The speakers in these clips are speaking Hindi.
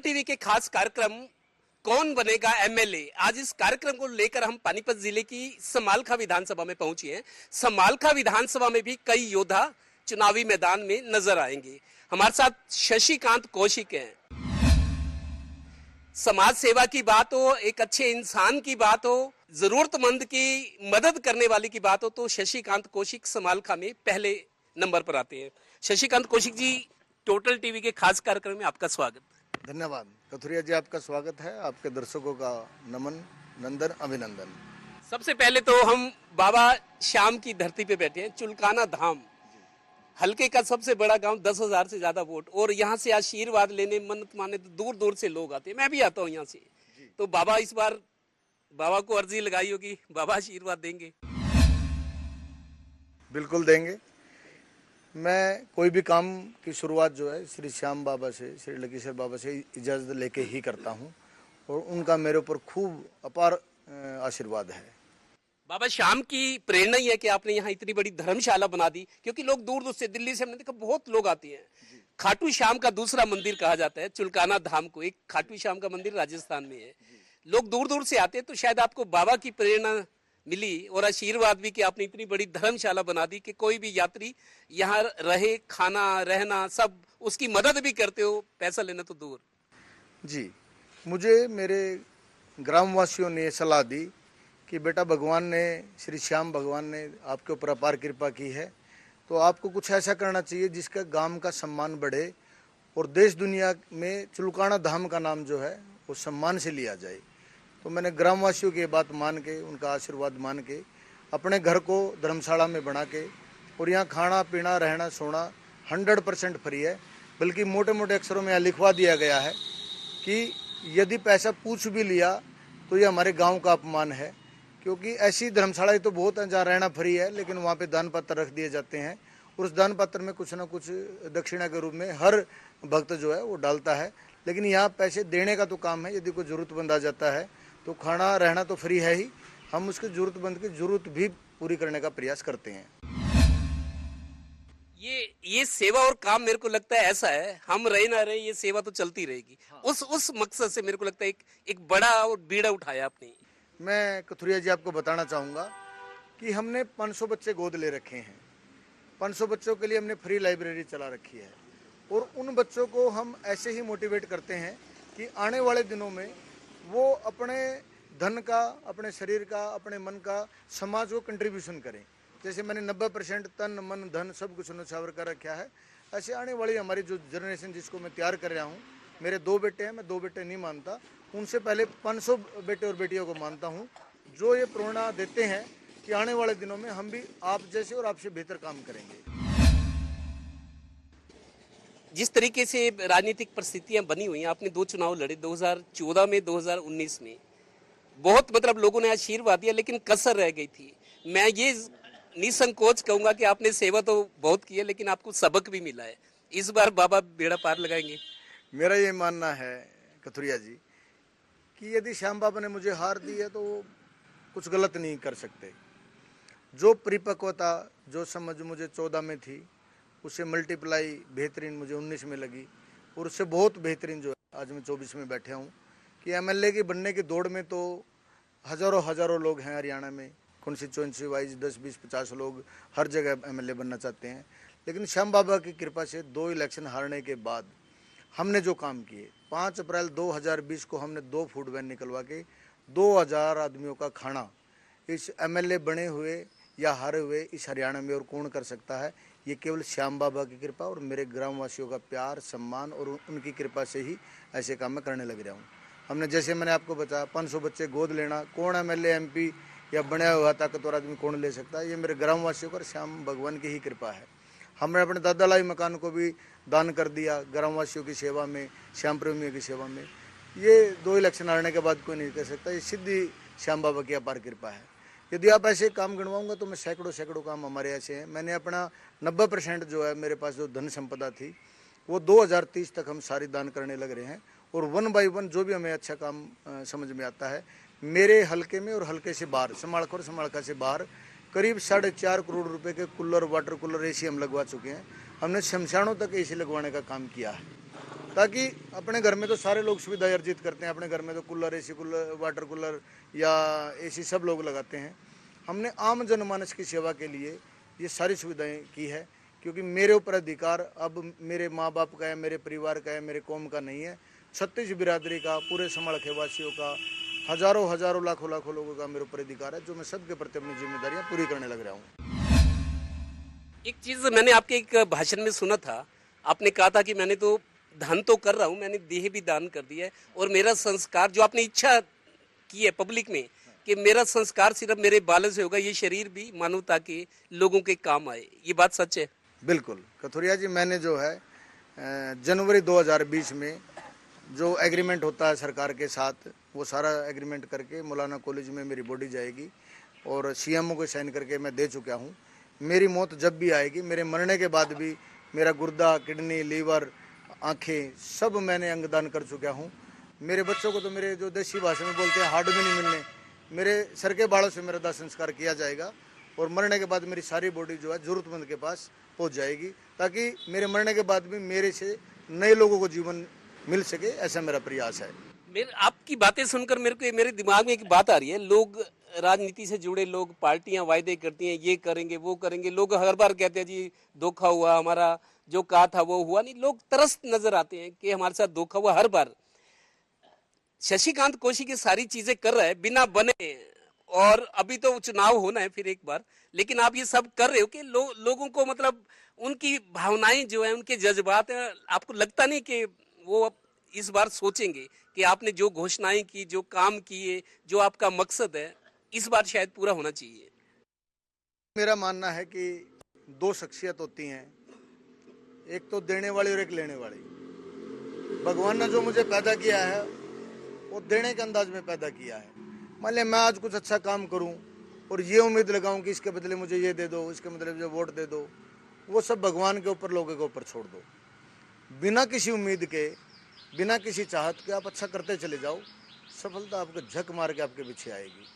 टीवी के खास कार्यक्रम कौन बनेगा एमएलए, आज इस कार्यक्रम को लेकर हम पानीपत जिले की समालखा विधानसभा में पहुंचे हैं। समालखा विधानसभा में भी कई योद्धा चुनावी मैदान में नजर आएंगे। हमारे साथ शशिकांत कौशिक हैं। समाज सेवा की बात हो, एक अच्छे इंसान की बात हो, जरूरतमंद की मदद करने वाले की बात हो तो शशिकांत कौशिक समालखा में पहले नंबर पर आते हैं। शशिकांत कौशिक जी, टोटल टीवी के खास कार्यक्रम में आपका स्वागत। धन्यवाद कथुरिया जी, आपका स्वागत है। आपके दर्शकों का नमन, नंदन, अभिनंदन। सबसे पहले तो हम बाबा श्याम की धरती पे बैठे हैं, चुलकाना धाम, हल्के का सबसे बड़ा गांव, 10,000 से ज्यादा वोट, और यहाँ से आशीर्वाद लेने, मन्नत माने तो दूर दूर से लोग आते हैं। मैं भी आता हूँ यहाँ से। तो बाबा, इस बार बाबा को अर्जी लगाई होगी, बाबा आशीर्वाद देंगे? बिल्कुल देंगे। मैं कोई भी काम की शुरुआत जो है श्री श्याम बाबा से, श्री लकीसर बाबा से इजाज़त लेके ही करता हूँ, और उनका मेरे ऊपर खूब अपार आशीर्वाद है। बाबा श्याम की प्रेरणा ही है कि आपने यहाँ इतनी बड़ी धर्मशाला बना दी, क्योंकि लोग दूर दूर से, दिल्ली से हमने देखा बहुत लोग आते हैं। खाटू श्याम का दूसरा मंदिर कहा जाता है चुलकाना धाम को, एक खाटू श्याम का मंदिर राजस्थान में है। लोग दूर दूर से आते हैं, तो शायद आपको बाबा की प्रेरणा मिली और आशीर्वाद भी कि आपने इतनी बड़ी धर्मशाला बना दी कि कोई भी यात्री यहाँ रहे, खाना रहना सब, उसकी मदद भी करते हो, पैसा लेना तो दूर। जी, मुझे मेरे ग्रामवासियों ने सलाह दी कि बेटा, भगवान ने, श्री श्याम भगवान ने आपके ऊपर अपार कृपा की है, तो आपको कुछ ऐसा करना चाहिए जिसका गांव का सम्मान बढ़े और देश दुनिया में चुलकाना धाम का नाम जो है वो सम्मान से लिया जाए। तो मैंने ग्रामवासियों की बात मान के, उनका आशीर्वाद मान के, अपने घर को धर्मशाला में बना के, और यहाँ खाना पीना रहना सोना 100% फ्री है। बल्कि मोटे मोटे अक्षरों में यहाँ लिखवा दिया गया है कि यदि पैसा पूछ भी लिया तो ये हमारे गांव का अपमान है, क्योंकि ऐसी धर्मशालाएं तो बहुत हैं जहाँ रहना फ्री है, लेकिन वहाँ पे दान पत्र रख दिए जाते हैं, और उस दान पत्र में कुछ ना कुछ दक्षिणा के रूप में हर भक्त जो है वो डालता है। लेकिन यहाँ पैसे देने का तो काम है। यदि कोई ज़रूरतमंद आ जाता है तो खाना रहना तो फ्री है ही, हम उसके ज़रूरतमंद की ज़रूरत भी पूरी करने का प्रयास करते हैं। ये सेवा और काम मेरे को लगता है ऐसा है, हम रहे ना रहे, ये सेवा तो चलती रहेगी। हाँ। उस मकसद से मेरे को लगता है एक बड़ा और बीड़ा उठाया आपने। मैं कथुरिया जी आपको बताना चाहूँगा कि हमने 500 बच्चे गोद ले रखे हैं। 500 बच्चों के लिए हमने फ्री लाइब्रेरी चला रखी है, और उन बच्चों को हम ऐसे ही मोटिवेट करते हैं कि आने वाले दिनों में वो अपने धन का, अपने शरीर का, अपने मन का समाज को कंट्रीब्यूशन करें। जैसे मैंने 90% तन मन धन सब कुछ न्यौछावर कर रखा है, ऐसे आने वाली हमारी जो जनरेशन जिसको मैं तैयार कर रहा हूँ, मेरे 2 बेटे हैं, मैं 2 बेटे नहीं मानता, उनसे पहले 500 बेटे और बेटियों को मानता हूँ, जो ये प्रेरणा देते हैं कि आने वाले दिनों में हम भी आप जैसे और आपसे बेहतर काम करेंगे। जिस तरीके से राजनीतिक परिस्थितियां बनी हुई हैं, आपने 2 चुनाव लड़े, 2014 में, 2019 में, बहुत मतलब लोगों ने आशीर्वाद दिया, लेकिन कसर रह गई थी। मैं ये निसंकोच कहूंगा कि आपने सेवा तो बहुत की है, लेकिन आपको सबक भी मिला है। इस बार बाबा बेड़ा पार लगाएंगे? मेरा ये मानना है कथुरिया जी कि यदि श्याम बाबा ने मुझे हार दी है तो वो कुछ गलत नहीं कर सकते। जो परिपक्वता, जो समझ मुझे 14 में थी, उससे मल्टीप्लाई बेहतरीन मुझे 19 में लगी, और उससे बहुत बेहतरीन जो है आज मैं 24 में बैठा हूँ कि एमएलए की बनने की दौड़ में तो हज़ारों लोग हैं हरियाणा में, कॉन्स्टिट्यूएंसी वाइज 10, 20, 50 लोग हर जगह एमएलए बनना चाहते हैं। लेकिन श्याम बाबा की कृपा से 2 इलेक्शन हारने के बाद हमने जो काम किए, 5 अप्रैल 2020 को हमने 2 फूड वैन निकलवा के 2000 आदमियों का खाना इस एमएलए बने हुए या हारे हुए इस हरियाणा में और कौन कर सकता है। ये केवल श्याम बाबा की कृपा और मेरे ग्रामवासियों का प्यार, सम्मान और उनकी कृपा से ही ऐसे काम मैं करने लग रहा हूँ। हमने, जैसे मैंने आपको बताया, 500 बच्चे गोद लेना, कौन एमएलए एमपी या बना हुआ ताकतवर आदमी कौन ले सकता है? ये मेरे ग्रामवासियों का, श्याम भगवान की ही कृपा है। हमने अपने दादा लाई मकान को भी दान कर दिया ग्रामवासियों की सेवा में, श्याम प्रेमियों की सेवा में। ये 2 इलेक्शन हारने के बाद कोई नहीं कर सकता, ये सिद्धि श्याम बाबा की अपार कृपा है। यदि आप ऐसे काम गिनवाऊंगा तो मैं सैकड़ों काम हमारे ऐसे हैं। मैंने अपना 90% जो है मेरे पास जो धन संपदा थी वो 2030 तक हम सारी दान करने लग रहे हैं, और 1 बाय 1 जो भी हमें अच्छा काम समझ में आता है, मेरे हल्के में और हल्के से बाहर, समालखा और समालखा से बाहर करीब 4.5 करोड़ रुपए के कूलर, वाटर कूलर, एसी हम लगवा चुके हैं। हमने शमशानों तक एसी लगवाने का काम किया है। ताकि अपने घर में तो सारे लोग सुविधाएं अर्जित करते हैं, अपने घर में तो cooler, AC cooler, water cooler या एसी सब लोग लगाते हैं। हमने आम जनमानस की सेवा के लिए ये सारी सुविधाएं की है, क्योंकि मेरे ऊपर अधिकार अब मेरे माँ बाप का है, मेरे परिवार का है, मेरे कौम का नहीं है, छत्तीस बिरादरी का, पूरे समालखे वासियों का, हजारों हजारों लाखों लाखों लोगों का मेरे ऊपर अधिकार है, जो मैं सबके प्रति अपनी जिम्मेदारियां पूरी करने लग रहा हूँ। एक चीज मैंने आपके एक भाषण में सुना था, आपने कहा था कि मैंने तो धन तो कर रहा हूँ, मैंने देह भी दान कर दिया है, और मेरा संस्कार जो आपने इच्छा की है पब्लिक में कि मेरा संस्कार सिर्फ मेरे बालों से होगा, ये शरीर भी मानवता के लोगों के काम आए, ये बात सच है? बिल्कुल कथुरिया जी, मैंने जो है जनवरी 2020 में जो एग्रीमेंट होता है सरकार के साथ, वो सारा एग्रीमेंट करके मौलाना कॉलेज में मेरी बॉडी जाएगी और सीएमओ को साइन करके मैं दे चुका हूँ। मेरी मौत जब भी आएगी, मेरे मरने के बाद भी मेरा गुर्दा, किडनी, लीवर, आंखें सब मैंने अंगदान कर चुका हूँ। मेरे बच्चों को तो मेरे जो देसी भाषा में बोलते हैं हार्ट भी नहीं मिलने, मेरे सर के बालों से मेरा दाह संस्कार किया जाएगा और मरने के बाद मेरी सारी बॉडी जो है जरूरतमंद के पास पहुंच जाएगी, ताकि मेरे मरने के बाद भी मेरे से नए लोगों को जीवन मिल सके, ऐसा मेरा प्रयास है। मेरे आपकी बातें सुनकर मेरे दिमाग में एक बात आ रही है। लोग राजनीति से जुड़े लोग, पार्टियां वायदे करती हैं, ये करेंगे वो करेंगे, लोग हर बार कहते हैं जी धोखा हुआ, हमारा जो कहा था वो हुआ नहीं, लोग तरस नजर आते हैं कि हमारे साथ धोखा हुआ। हर बार शशिकांत कौशिक ये सारी चीजें कर रहा है बिना बने, और अभी तो चुनाव होना है फिर एक बार, लेकिन आप ये सब कर रहे हो कि लोगों को मतलब उनकी भावनाएं जो है, उनके जज्बात हैं, आपको लगता नहीं कि वो अब इस बार सोचेंगे कि आपने जो घोषणाएं की, जो काम किए, जो आपका मकसद है, इस बार शायद पूरा होना चाहिए? मेरा मानना है कि दो शख्सियत होती हैं, एक तो देने वाली और एक लेने वाली। भगवान ने जो मुझे पैदा किया है वो देने के अंदाज में पैदा किया है। मान लिया मैं आज कुछ अच्छा काम करूं और ये उम्मीद लगाऊं कि इसके बदले मुझे ये दे दो, इसके बदले मुझे वोट दे दो, वो सब भगवान के ऊपर, लोगों के ऊपर छोड़ दो। बिना किसी उम्मीद के, बिना किसी चाहत के आप अच्छा करते चले जाओ, सफलता आपको झक मार के आपके पीछे आएगी।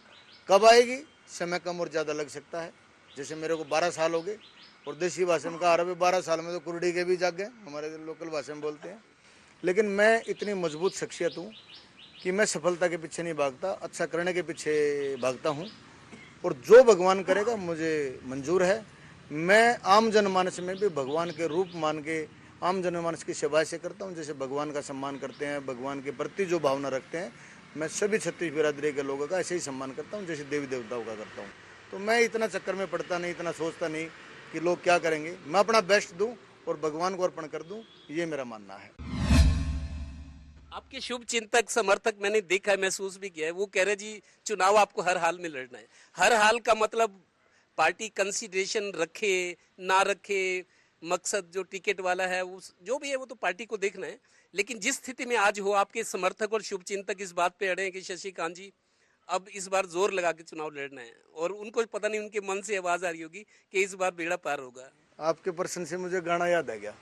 कब आएगी? समय कम और ज़्यादा लग सकता है। जैसे मेरे को 12 साल हो गए और देसी भाषा में कहा रहा 12 साल में तो कुर्डी के भी जाग गए, हमारे लोकल भाषा में बोलते हैं। लेकिन मैं इतनी मजबूत शख्सियत हूँ कि मैं सफलता के पीछे नहीं भागता, अच्छा करने के पीछे भागता हूँ, और जो भगवान करेगा मुझे मंजूर है। मैं आम जनमानस में भी भगवान के रूप मान के आम जनमानस की सेवा से करता हूँ, जैसे भगवान का सम्मान करते हैं, भगवान के प्रति जो भावना रखते हैं, मैं सभी छत्तीस बिरादरी के लोगों का ऐसे ही सम्मान करता हूँ जैसे देवी देवताओं का करता हूँ। तो मैं इतना चक्कर में पड़ता नहीं, इतना सोचता नहीं कि लोग क्या करेंगे। मैं अपना बेस्ट दूँ और भगवान को अर्पण कर दूँ, ये मेरा मानना है। आपके शुभ चिंतक समर्थक मैंने देखा है, महसूस भी किया है, वो कह रहे जी चुनाव आपको हर हाल में लड़ना है। हर हाल का मतलब पार्टी कंसिडरेशन रखे ना रखे, मकसद जो टिकट वाला है वो जो भी है वो तो पार्टी को देखना है। लेकिन जिस स्थिति में आज हो, आपके समर्थक और शुभ चिंतक इस बात पे अड़े हैं कि शशिकांत जी अब इस बार जोर लगा के चुनाव लड़ना है, और उनको पता नहीं उनके मन से आवाज आ रही होगी कि इस बार बेड़ा पार होगा। आपके प्रश्न से मुझे गाना याद आ गया।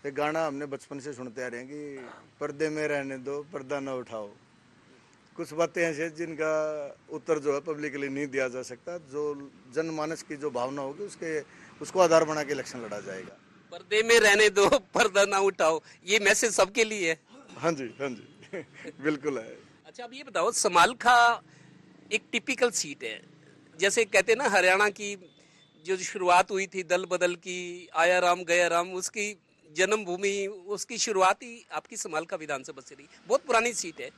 एक गाना हमने बचपन से सुनते आ रहे हैं कि पर्दे में रहने दो, पर्दा न उठाओ। कुछ बातें ऐसी हैं जिनका उत्तर जो है पब्लिकली नहीं दिया जा सकता। जो जनमानस की जो भावना होगी उसको आधार बना के इलेक्शन लड़ा जाएगा। पर्दे में रहने दो, पर्दा ना उठाओ, ये मैसेज सबके लिए है। हाँ जी, हाँ जी बिल्कुल है। अच्छा, अब ये बताओ, समालखा एक टिपिकल सीट है, जैसे कहते हैं ना हरियाणा की जो शुरुआत हुई थी दल बदल की, आया राम गया राम, उसकी जन्मभूमि, उसकी शुरुआत ही आपकी समालखा विधानसभा से रही। बहुत पुरानी सीट है।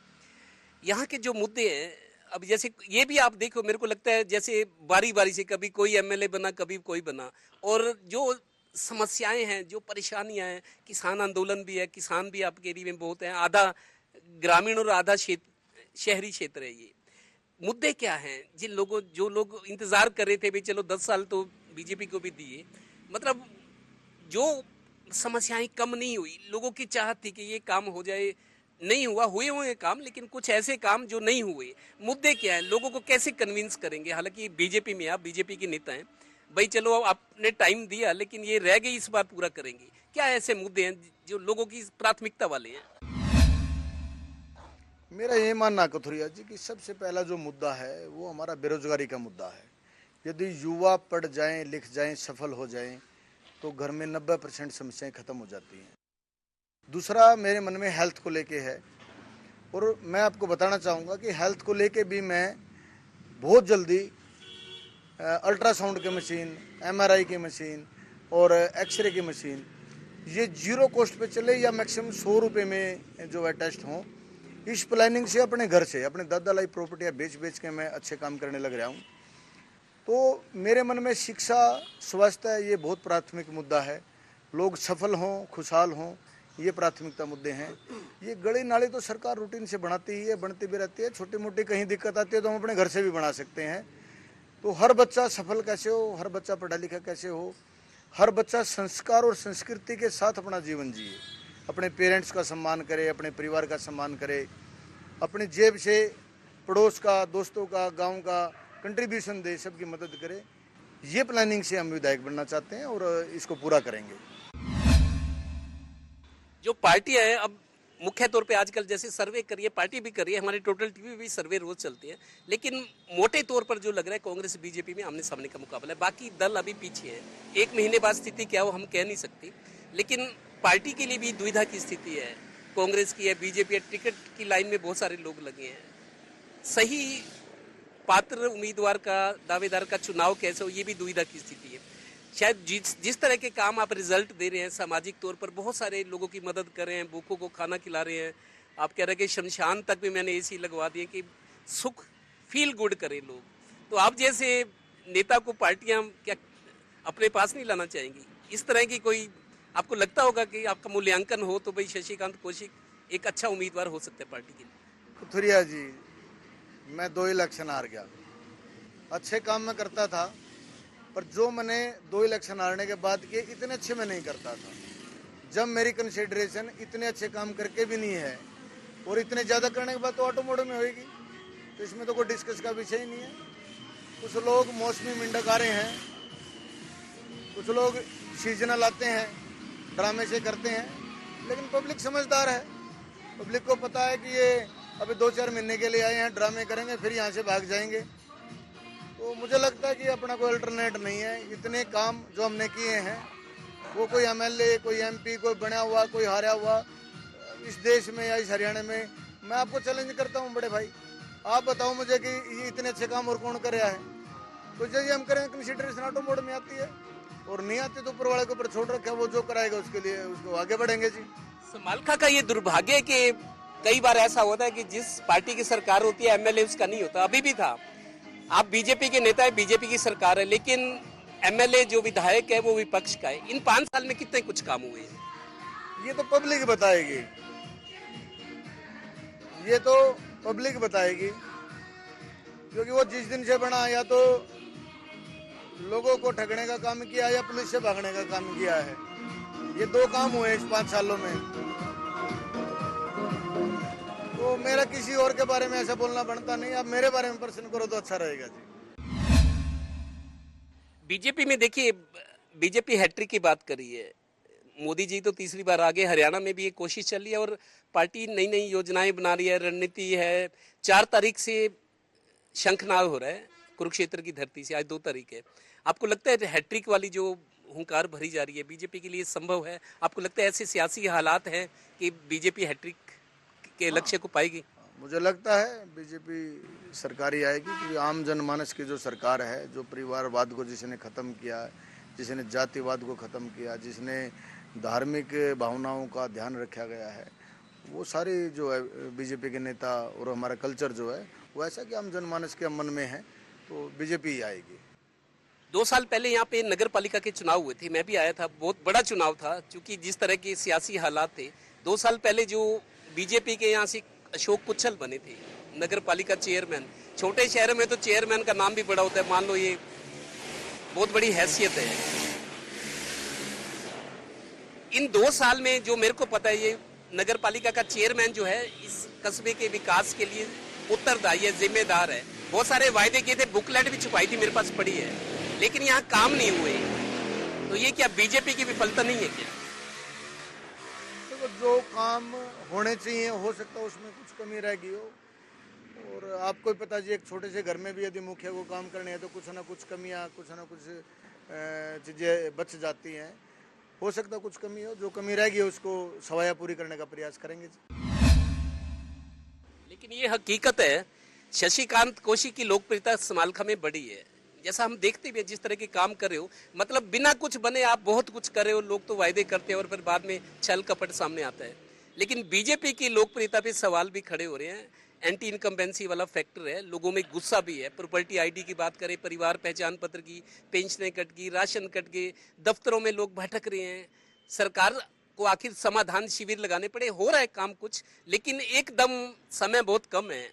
यहाँ के जो मुद्दे हैं, अब जैसे ये भी आप देखो, मेरे को लगता है जैसे बारी बारी से कभी कोई एमएलए बना, कभी कोई बना, और जो समस्याएं हैं, जो परेशानियां हैं, किसान आंदोलन भी है, किसान भी आपके एरिया में बहुत हैं, आधा ग्रामीण और आधा शहरी क्षेत्र है। ये मुद्दे क्या हैं जो लोग इंतजार कर रहे थे भाई चलो 10 साल तो बीजेपी को भी दिए, मतलब जो समस्याएं कम नहीं हुई, लोगों की चाहत थी कि ये काम हो जाए, नहीं हुआ, हुए काम, लेकिन कुछ ऐसे काम जो नहीं हुए, मुद्दे क्या है, लोगों को कैसे कन्विंस करेंगे? हालांकि बीजेपी में आप बीजेपी के नेता हैं भाई, चलो आपने टाइम दिया, लेकिन ये रह गई, इस बार पूरा करेंगे। क्या ऐसे मुद्दे हैं जो लोगों की प्राथमिकता वाले हैं? मेरा ये मानना है कथुरिया जी कि सबसे पहला जो मुद्दा है वो हमारा बेरोजगारी का मुद्दा है। यदि युवा पढ़ जाएं, लिख जाएं, सफल हो जाएं, तो घर में 90% समस्याएं खत्म हो जाती हैं। दूसरा मेरे मन में हेल्थ को लेके है, और मैं आपको बताना चाहूँगा कि हेल्थ को लेके भी मैं बहुत जल्दी अल्ट्रासाउंड की मशीन, एमआरआई की मशीन और एक्सरे की मशीन, ये जीरो कॉस्ट पे चले या मैक्सिमम 100 रुपये में जो है टेस्ट हों, इस प्लानिंग से अपने घर से अपने दादा लाई प्रॉपर्टियाँ बेच बेच के मैं अच्छे काम करने लग रहा हूँ। तो मेरे मन में शिक्षा, स्वास्थ्य, ये बहुत प्राथमिक मुद्दा है। लोग सफल हों, खुशहाल हों, ये प्राथमिकता मुद्दे हैं। ये गली नाली तो सरकार रूटीन से बनाती ही है, बनती भी रहती है। छोटी मोटी कहीं दिक्कत आती है तो हम अपने घर से भी बना सकते हैं। तो हर बच्चा सफल कैसे हो, हर बच्चा पढ़ा लिखा कैसे हो, हर बच्चा संस्कार और संस्कृति के साथ अपना जीवन जिए, अपने पेरेंट्स का सम्मान करे, अपने परिवार का सम्मान करे, अपनी जेब से पड़ोस का, दोस्तों का, गांव का कंट्रीब्यूशन दे, सबकी मदद करे। ये प्लानिंग से हम विधायक बनना चाहते हैं और इसको पूरा करेंगे। जो पार्टियां हैं अब मुख्य तौर पे आजकल जैसे सर्वे करिए, पार्टी भी करिए, हमारी टोटल टीवी भी सर्वे रोज चलती है, लेकिन मोटे तौर पर जो लग रहा है कांग्रेस बीजेपी में आमने सामने का मुकाबला है। बाकी दल अभी पीछे है। एक महीने बाद स्थिति क्या हो हम कह नहीं सकती, लेकिन पार्टी के लिए भी दुविधा की स्थिति है। कांग्रेस की है, बीजेपी है, टिकट की लाइन में बहुत सारे लोग लगे हैं। सही पात्र उम्मीदवार का, दावेदार का चुनाव कैसे हो, ये भी दुविधा की स्थिति है। शायद जिस तरह के काम आप रिजल्ट दे रहे हैं, सामाजिक तौर पर बहुत सारे लोगों की मदद कर रहे हैं, भूखों को खाना खिला रहे हैं, आप कह रहे हैं कि शमशान तक भी मैंने एसी लगवा दिए कि सुख फील गुड करें लोग, तो आप जैसे नेता को पार्टियां क्या अपने पास नहीं लाना चाहेंगी? इस तरह की कोई आपको लगता होगा कि आपका मूल्यांकन हो तो भाई शशिकांत कौशिक एक अच्छा उम्मीदवार हो सकता है पार्टी के लिए? कुथुरिया जी, मैं 2 इलेक्शन हार गया। अच्छे काम मैं करता था, पर जो मैंने 2 इलेक्शन हारने के बाद किए, इतने अच्छे मैं नहीं करता था। जब मेरी कंसिडरेशन इतने अच्छे काम करके भी नहीं है और इतने ज़्यादा करने के बाद तो ऑटोमोटिव में होगी, तो इसमें तो कोई डिस्कस का विषय ही नहीं है। कुछ लोग मौसमी मिंडकारे हैं, कुछ लोग सीजनल आते हैं, ड्रामे से करते हैं, लेकिन पब्लिक समझदार है। पब्लिक को पता है कि ये अभी 2-4 महीने के लिए आए हैं, ड्रामे करेंगे, फिर यहाँ से भाग जाएंगे। तो मुझे लगता है कि अपना कोई अल्टरनेट नहीं है। इतने काम जो हमने किए हैं, वो कोई एमएलए, कोई एमपी, कोई बना हुआ, कोई हारा हुआ इस देश में या इस हरियाणा में, मैं आपको चैलेंज करता हूँ बड़े भाई, आप बताओ मुझे कि ये इतने अच्छे काम और कौन कर रहा है? तो जैसे हम करें, कंसिडरेशन ऑटो मोड में आती है, और नहीं आती तो ऊपर वाले के ऊपर छोड़ रखा है, वो जो कराएगा उसके लिए उसको आगे बढ़ेंगे जी। समालखा का ये दुर्भाग्य है कि कई बार ऐसा होता है कि जिस पार्टी की सरकार होती है एमएलए उसका नहीं होता। अभी भी था, आप बीजेपी के नेता है, बीजेपी की सरकार है, लेकिन एमएलए जो विधायक है वो विपक्ष का है। इन 5 साल में कितने कुछ काम हुए हैं? ये तो पब्लिक बताएगी, ये तो पब्लिक बताएगी, क्योंकि वो जिस दिन से बना या तो लोगों को ठगने का काम किया या पुलिस से भागने का काम किया है। ये 2 काम हुए इस 5 सालों में। तो मेरा किसी और के बारे में ऐसा बोलना बनता नहीं। आप मेरे बारे में प्रश्न करो तो अच्छा रहेगा जी। बीजेपी में देखिए, बीजेपी हैट्रिक की बात करी है, मोदी जी तो तीसरी बार आगे, हरियाणा में भी एक कोशिश चल रही है और पार्टी नई नई योजनाएं बना रही है, रणनीति है। 4 तारीख से शंखनाद हो रहा है कुरुक्षेत्र की धरती से, आज 2 तारीख है। आपको लगता है हैट्रिक वाली जो हुंकार भरी जा रही है बीजेपी के लिए संभव है? आपको लगता है ऐसे सियासी हालात हैं कि बीजेपी हैट्रिक के लक्ष्य को पाएगी? मुझे लगता है बीजेपी सरकार ही आएगी, क्योंकि आम जनमानस की जो सरकार है, जो परिवारवाद को जिसने ख़त्म किया, जिसने जातिवाद को ख़त्म किया, जिसने धार्मिक भावनाओं का ध्यान रखा गया है, वो सारी जो है बीजेपी के नेता और हमारा कल्चर जो है वो ऐसा कि आम जनमानस के मन में है, तो बीजेपी ही आएगी। 2 साल पहले यहाँ पे नगर पालिका के चुनाव हुए थे, मैं भी आया था, बहुत बड़ा चुनाव था, क्योंकि जिस तरह के सियासी हालात थे। 2 साल पहले जो बीजेपी के यहाँ से अशोक पुच्छल बने थे नगर पालिका चेयरमैन, छोटे शहर में तो चेयरमैन का नाम भी बड़ा होता है, मान लो ये बहुत बड़ी हैसियत है। इन 2 साल में जो मेरे को पता है, ये नगर पालिका का चेयरमैन जो है इस कस्बे के विकास के लिए उत्तरदायी है, जिम्मेदार है। बहुत सारे वायदे किए थे, बुकलेट भी छुपाई थी, मेरे पास पड़ी है, लेकिन यहाँ काम नहीं हुए। तो ये क्या बीजेपी की विफलता नहीं है क्या? तो जो काम होने चाहिए, हो सकता है उसमें कुछ कमी रह गई हो। और आपको पता जी, एक छोटे से घर में भी यदि मुखिया को काम करने हैं तो कुछ ना कुछ कमियां, कुछ ना कुछ चीज़ें बच जाती हैं। हो सकता है कुछ कमी हो, जो कमी रहेगी उसको सवाया पूरी करने का प्रयास करेंगे। लेकिन ये हकीकत है, शशिकांत कोशी की लोकप्रियता समालखा में बढ़ी है। जैसा हम देखते भी हैं, जिस तरह के काम कर रहे हो, मतलब बिना कुछ बने आप बहुत कुछ कर रहे हो। लोग तो वायदे करते हैं और फिर बाद में छल कपट सामने आता है। लेकिन बीजेपी की लोकप्रियता पे सवाल भी खड़े हो रहे हैं। एंटी इनकम्बेंसी वाला फैक्टर है, लोगों में गुस्सा भी है। प्रॉपर्टी आईडी की बात करें, परिवार पहचान पत्र की, पेंशनें कट गई, राशन कट गए, दफ्तरों में लोग भटक रहे हैं। सरकार को आखिर समाधान शिविर लगाने पड़े। हो रहा है काम कुछ, लेकिन एकदम समय बहुत कम है।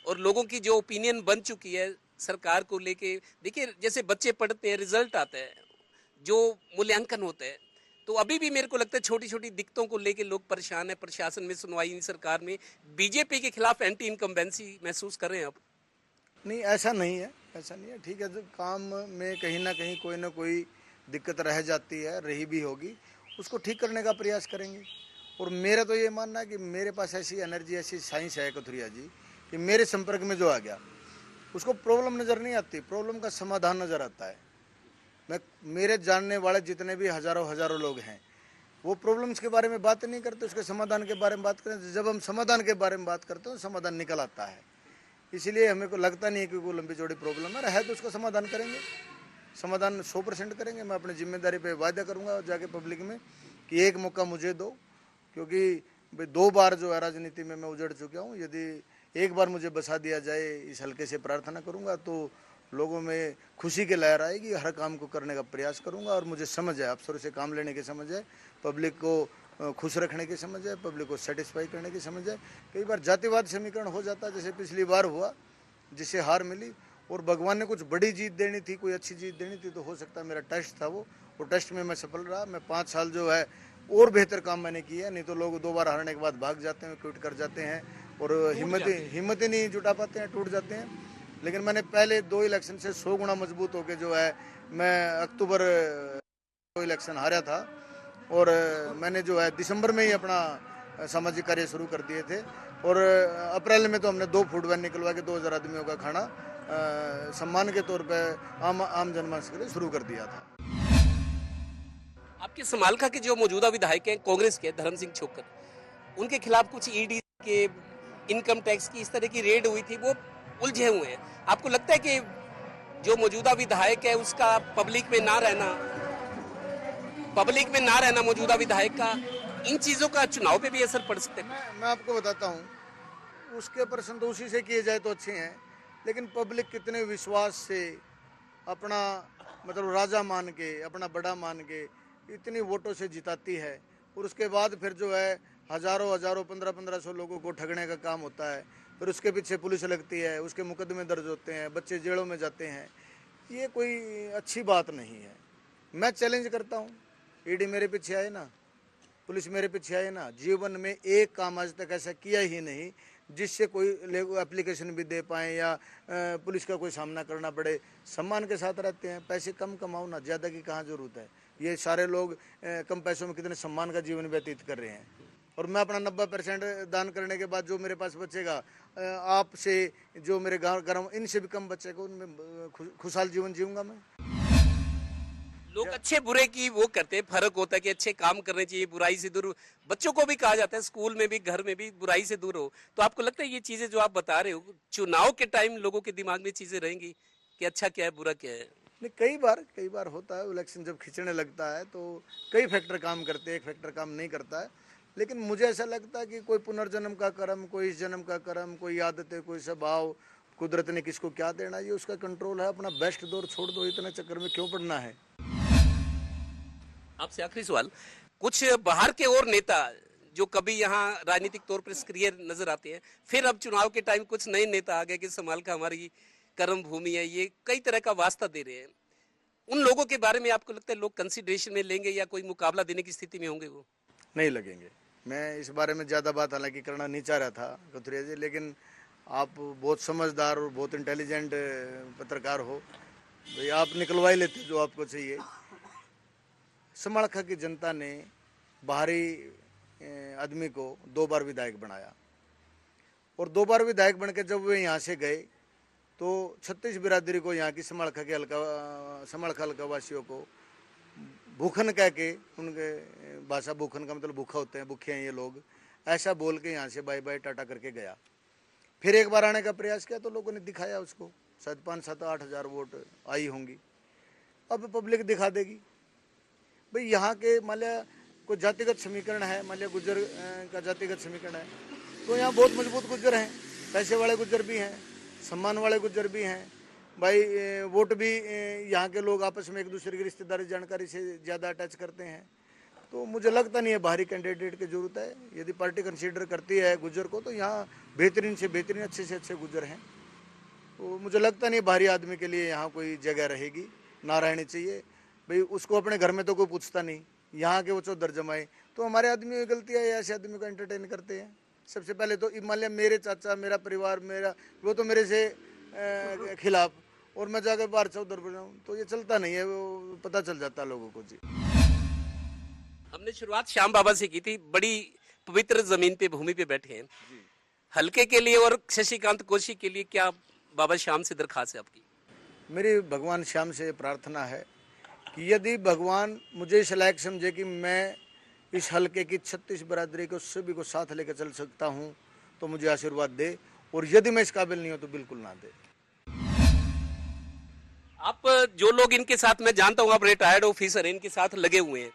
और लोगों की जो ओपिनियन बन चुकी है सरकार को लेके, देखिए जैसे बच्चे पढ़ते हैं, रिजल्ट आता है, जो मूल्यांकन होता है, तो अभी भी मेरे को लगता है छोटी छोटी दिक्कतों को लेके लोग परेशान है। प्रशासन में सुनवाई नहीं, सरकार में। बीजेपी के खिलाफ एंटी इनकम्बेंसी महसूस कर रहे हैं अब। नहीं, ऐसा नहीं है, ऐसा नहीं है। ठीक है, जो काम में कहीं ना कोई दिक्कत रह जाती है, रही भी होगी, उसको ठीक करने का प्रयास करेंगे। और मेरा तो ये मानना है कि मेरे पास ऐसी एनर्जी, ऐसी साइंस है कथुरिया जी, कि मेरे संपर्क में जो आ गया उसको प्रॉब्लम नज़र नहीं आती, प्रॉब्लम का समाधान नज़र आता है। मैं, मेरे जानने वाले जितने भी हज़ारों हज़ारों लोग हैं, वो प्रॉब्लम्स के बारे में बात नहीं करते, उसके समाधान के बारे में बात करते। जब हम समाधान के बारे में बात करते हैं, समाधान निकल आता है। इसीलिए हमें को लगता नहीं है कि कोई लंबी चौड़ी प्रॉब्लम है तो उसका समाधान करेंगे। समाधान 100% करेंगे। मैं अपनी जिम्मेदारी पे वायदा करूंगा जाके पब्लिक में कि एक मौका मुझे दो, क्योंकि भाई 2 बार जो है राजनीति में मैं उजड़ चुका हूँ। यदि एक बार मुझे बसा दिया जाए, इस हल्के से प्रार्थना करूंगा तो लोगों में खुशी की लहर आएगी। हर काम को करने का प्रयास करूंगा। और मुझे समझ है, अफसरों से काम लेने की समझ है, पब्लिक को खुश रखने की समझ है, पब्लिक को सेटिस्फाई करने की समझ है। कई बार जातिवाद समीकरण हो जाता है, जैसे पिछली बार हुआ, जिससे हार मिली। और भगवान ने कुछ बड़ी जीत देनी थी, कोई अच्छी जीत देनी थी, तो हो सकता है मेरा टेस्ट था वो टेस्ट में मैं सफल रहा। मैं 5 साल जो है और बेहतर काम मैंने किया। नहीं तो लोग 2 बार हारने के बाद भाग जाते हैं, क्विट कर जाते हैं और हिम्मत ही नहीं जुटा पाते हैं, टूट जाते हैं। लेकिन मैंने पहले 2 इलेक्शन से 100 गुना मजबूत होकर जो है, मैं अक्टूबर 2 इलेक्शन हारा था और मैंने जो है दिसंबर में ही अपना सामाजिक कार्य शुरू कर दिए थे। और अप्रैल में तो हमने 2 फूड वैन निकलवा के 2000 आदमियों का खाना सम्मान के तौर पे आम जनमानस के लिए शुरू कर दिया था। आपके समालखा के जो मौजूदा विधायक हैं कांग्रेस के, धर्म सिंह छोक्कर, उनके खिलाफ कुछ ईडी के, इनकम टैक्स की इस तरह की रेड हुई थी, वो उलझे हुए हैं। आपको लगता है कि जो मौजूदा विधायक है उसका पब्लिक में ना रहना मौजूदा विधायक का, इन चीजों का चुनाव पे भी असर पड़ सकता है? मैं आपको बताता हूँ, उसके प्रश्न तो उसी से किए जाए तो अच्छे हैं। लेकिन पब्लिक कितने विश्वास से अपना मतलब राजा मान के, अपना बड़ा मान के इतनी वोटों से जिताती है, और उसके बाद फिर जो है हजारों हजारों 1500 लोगों को ठगने का काम होता है। फिर उसके पीछे पुलिस लगती है, उसके मुकदमे दर्ज होते हैं, बच्चे जेलों में जाते हैं। ये कोई अच्छी बात नहीं है। मैं चैलेंज करता हूँ, ईडी मेरे पीछे आए ना, पुलिस मेरे पीछे आए ना, जीवन में एक काम आज तक ऐसा किया ही नहीं जिससे कोई एप्लीकेशन भी दे पाए या पुलिस का कोई सामना करना पड़े। सम्मान के साथ रहते हैं, पैसे कम कमाओ ना, ज़्यादा की कहाँ ज़रूरत है। ये सारे लोग कम पैसों में कितने सम्मान का जीवन व्यतीत कर रहे हैं। और मैं अपना 90% दान करने के बाद जो मेरे पास बचेगा, आपसे जो मेरे गाँव गर्म इनसे भी कम बचेगा, उनमें खुशहाल जीवन जीऊँगा मैं। लोग अच्छे बुरे की वो करते हैं, फर्क होता है कि अच्छे काम करने चाहिए, बुराई से दूर। बच्चों को भी कहा जाता है, स्कूल में भी, घर में भी, बुराई से दूर हो। तो आपको लगता है ये चीजें जो आप बता रहे हो, चुनाव के टाइम लोगों के दिमाग में चीजें रहेंगी कि अच्छा क्या है, बुरा क्या है? नहीं, कई बार होता है, इलेक्शन जब खिंचने लगता है तो कई फैक्टर काम करते हैं, एक फैक्टर काम नहीं करता है। लेकिन मुझे ऐसा लगता है कि कोई पुनर्जन्म का कर्म, कोई इस जन्म का कर्म, कोई आदतें, कोई स्वभाव, कुदरत ने किसको क्या देना, ये उसका कंट्रोल है। अपना बेस्ट दौर छोड़ दो, इतने चक्कर में क्यों पड़ना है। आपसे आखिरी सवाल, कुछ बाहर के और नेता जो कभी यहाँ राजनीतिक तौर पर सक्रिय नजर आते हैं, फिर अब चुनाव के टाइम कुछ नए नेता आ गए कि समालखा हमारी कर्म भूमि है, ये कई तरह का वास्ता दे रहे हैं। उन लोगों के बारे में आपको लगता है लोग कंसिडरेशन में लेंगे या कोई मुकाबला देने की स्थिति में होंगे? वो नहीं लगेंगे। मैं इस बारे में ज़्यादा बात हालांकि करना नहीं चाह रहा था कथुरिया जी, लेकिन आप बहुत समझदार और बहुत इंटेलिजेंट पत्रकार हो, भाई आप निकलवा ही लेते जो आपको चाहिए। समालखा की जनता ने बाहरी आदमी को 2 बार विधायक बनाया, और 2 बार विधायक बन के जब वे यहाँ से गए तो 36 बिरादरी को, यहाँ की समालखा हल्का वासियों को भूखन कह के, उनके भाषा भूखन का मतलब भूखा होते हैं, भूखे हैं ये लोग, ऐसा बोल के यहाँ से बाय बाय टाटा करके गया। फिर एक बार आने का प्रयास किया तो लोगों ने दिखाया उसको, शायद 5-7-8 हज़ार वोट आई होंगी। अब पब्लिक दिखा देगी भाई। यहाँ के मान लिया कोई जातिगत समीकरण है, मान लिया गुज्जर का जातिगत समीकरण है, तो यहाँ बहुत मजबूत गुज्जर हैं, पैसे वाले गुज्जर भी हैं, सम्मान वाले गुज्जर भी हैं भाई। वोट भी यहाँ के लोग आपस में एक दूसरे की रिश्तेदारी जानकारी से ज़्यादा अटैच करते हैं। तो मुझे लगता नहीं है बाहरी कैंडिडेट की जरूरत है। यदि पार्टी कंसीडर करती है गुज्जर को तो यहाँ बेहतरीन से बेहतरीन, अच्छे से अच्छे गुज्जर हैं। तो मुझे लगता नहीं बाहरी आदमी के लिए यहाँ कोई जगह रहेगी, ना रहनी चाहिए भाई। उसको अपने घर में तो कोई पूछता नहीं, यहाँ के वो चौधर जमाए। तो हमारे आदमी की गलती है, ऐसे आदमी को एंटरटेन करते हैं। सबसे पहले तो मान लिया मेरे चाचा, मेरा परिवार, मेरा वो तो मेरे से खिलाफ, और मैं जाकर बाहर चौधर पर जाऊँ तो ये चलता नहीं है, वो पता चल जाता है लोगों को। जी, हमने शुरुआत श्याम बाबा से की थी। बड़ी पवित्र जमीन पे, भूमि पे बैठे हैं। हल्के के लिए और शशिकांत कोशी के लिए क्या बाबा श्याम से दरखास्त है आपकी? मेरी भगवान श्याम से प्रार्थना है कि यदि भगवान मुझे इस लायक समझे कि मैं इस हल्के की 36 बरादरी को सभी को साथ लेकर चल सकता हूँ तो मुझे आशीर्वाद दे, और यदि मैं इस काबिल नहीं हूँ तो बिल्कुल ना दे। आप जो लोग इनके साथ, मैं जानता हूँ आप रिटायर्ड ऑफिसर इनके साथ लगे हुए हैं,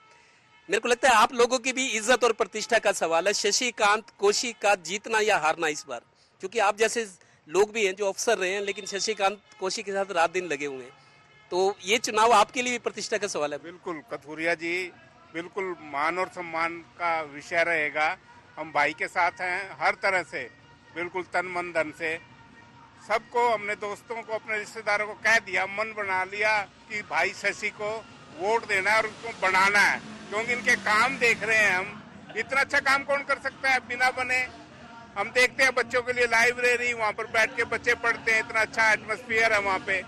मेरे को लगता है आप लोगों की भी इज्जत और प्रतिष्ठा का सवाल है। शशिकांत कोशी का जीतना या हारना इस बार, क्योंकि आप जैसे लोग भी हैं जो अफसर रहे हैं, लेकिन शशिकांत कोशी के साथ रात दिन लगे हुए हैं, तो ये चुनाव आपके लिए भी प्रतिष्ठा का सवाल है। बिल्कुल कथूरिया जी, बिल्कुल मान और सम्मान का विषय रहेगा। हम भाई के साथ हैं हर तरह से, बिल्कुल तन मन धन से। सबको, हमने दोस्तों को, अपने रिश्तेदारों को कह दिया, मन बना लिया कि भाई शशि को वोट देना है और उसको बनाना है, क्योंकि इनके काम देख रहे हैं हम। इतना अच्छा काम कौन कर सकता है बिना बने? हम देखते हैं बच्चों के लिए लाइब्रेरी, वहाँ पर बैठ के बच्चे पढ़ते हैं, इतना अच्छा एटमॉस्फेयर है वहाँ पे।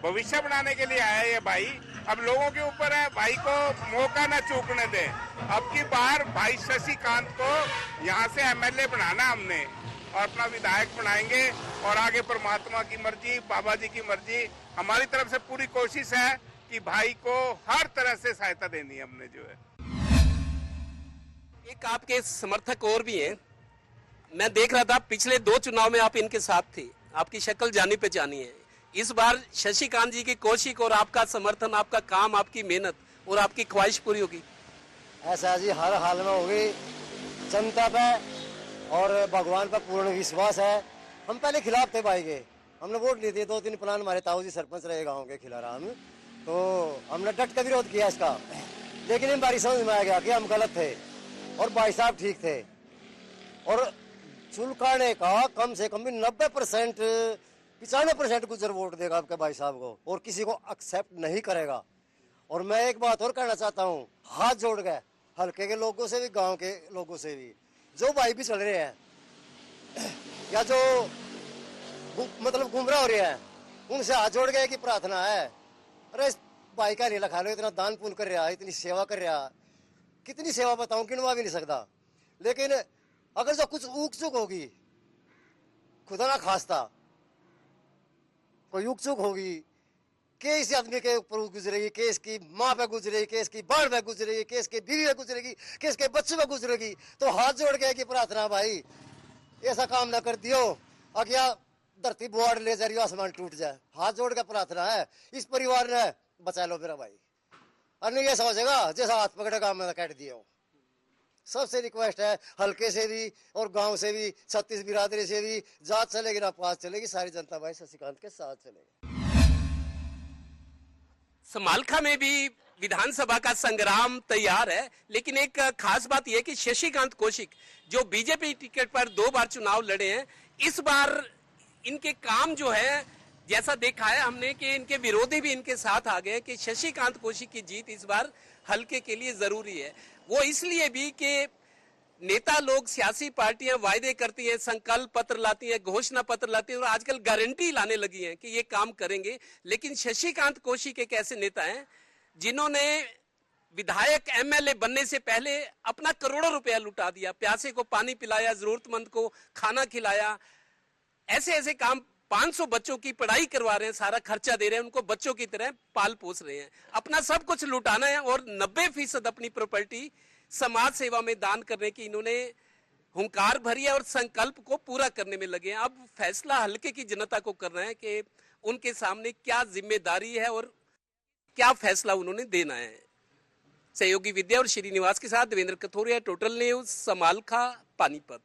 भविष्य बनाने के लिए आया है ये भाई। अब लोगों के ऊपर है, भाई को मौका ना चूकने दें। अब की बार भाई शशिकांत को यहाँ से एमएलए बनाना हमने, और अपना विधायक बनाएंगे, और आगे परमात्मा की मर्जी, बाबा जी की मर्जी। हमारी तरफ से पूरी कोशिश है कि भाई को हर तरह से सहायता देनी है हमने जो है। एक आपके समर्थक और भी हैं, मैं देख रहा था पिछले 2 चुनाव में आप इनके साथ थे, आपकी शक्ल जानी पहचानी है। इस बार शशिकांत जी की कोशिश और आपका समर्थन, आपका काम, आपकी मेहनत और आपकी ख्वाहिश पूरी होगी? ऐसा जी हर हाल में होगी। जनता पे और भगवान पर पूर्ण विश्वास है। हम पहले खिलाफ थे भाई के, हमने वोट लिए थे। 2-3 प्लान हमारे ताऊ जी सरपंच रहे गाँव के खिलाराम, तो हमने डट कर विरोध किया इसका। लेकिन इन बारी समझ में आ गया कि हम गलत थे और भाई साहब ठीक थे। और चुलकाने का कम से कम भी 90%, 95% गुजर वोट देगा आपके भाई साहब को, और किसी को एक्सेप्ट नहीं करेगा। और मैं एक बात और कहना चाहता हूँ, हाथ जोड़ गए हल्के के लोगों से भी, गांव के लोगों से भी, जो भाई भी चल रहे हैं या जो मतलब गुमराह हो रहे हैं, उनसे हाथ जोड़ गए कि प्रार्थना है, अरे भाई का नहीं लखा लो, इतना दान पुण्य कर रहा है, इतनी सेवा कर रहा है। कितनी सेवा बताऊं, गिनवा भी नहीं सकता। लेकिन अगर जो कुछ ऊक चूक होगी, खुदा ना खास्ता कोई ऊक चूक होगी, के इस आदमी के ऊपर गुजरेगी, के इसकी माँ पे गुजरेगी, के इसकी बाढ़ पे गुजरेगी, के इसके बीवी पे गुजरेगी, के इसके बच्चे पे गुजरेगी, तो हाथ जोड़ के की प्रार्थना, भाई ऐसा काम ना कर दियो अज्ञा धरती बुआड़ ले जा रही हो, आसमान टूट जाए। हाथ जोड़ के प्रार्थना है, इस परिवार ने बचा लो मेरा भाई। और नहीं ऐसा हो जाएगा जैसा हाथ पकड़ेगा मैं काट दिया हूँ। सबसे रिक्वेस्ट है, हल्के से भी और गांव से भी, 36 बिरादरी से भी, जात चलेगी ना पास चलेगी, सारी जनता भाई शशिकांत के साथ चलेगी। समालखा में भी विधानसभा का संग्राम तैयार है, लेकिन एक खास बात यह कि शशिकांत कौशिक जो बीजेपी टिकट पर 2 बार चुनाव लड़े हैं, इस बार इनके काम जो है, जैसा देखा है हमने कि इनके विरोधी भी इनके साथ आ गए कि शशिकांत कौशिक की जीत इस बार हल्के के लिए जरूरी है। वो इसलिए भी कि नेता लोग, सियासी पार्टियां वायदे करती हैं, संकल्प पत्र लाती हैं, घोषणा पत्र लाती हैं, और आजकल गारंटी लाने लगी हैं कि ये काम करेंगे। लेकिन शशिकांत कौशिक एक ऐसे नेता हैं जिन्होंने विधायक, एमएलए बनने से पहले अपना करोड़ों रुपया लुटा दिया, प्यासे को पानी पिलाया, जरूरतमंद को खाना खिलाया। ऐसे ऐसे काम 500 बच्चों की पढ़ाई करवा रहे हैं, सारा खर्चा दे रहे हैं, उनको बच्चों की तरह पाल पोस रहे हैं, अपना सब कुछ लुटाना है और 90% अपनी प्रॉपर्टी समाज सेवा में दान करने की इन्होंने हुंकार भरी है और संकल्प को पूरा करने में लगे हैं। अब फैसला हल्के की जनता को करना है कि उनके सामने क्या जिम्मेदारी है और क्या फैसला उन्होंने देना है। सहयोगी विद्या और श्रीनिवास के साथ देवेंद्र कथोरिया, टोटल न्यूज, समालखा, पानीपत।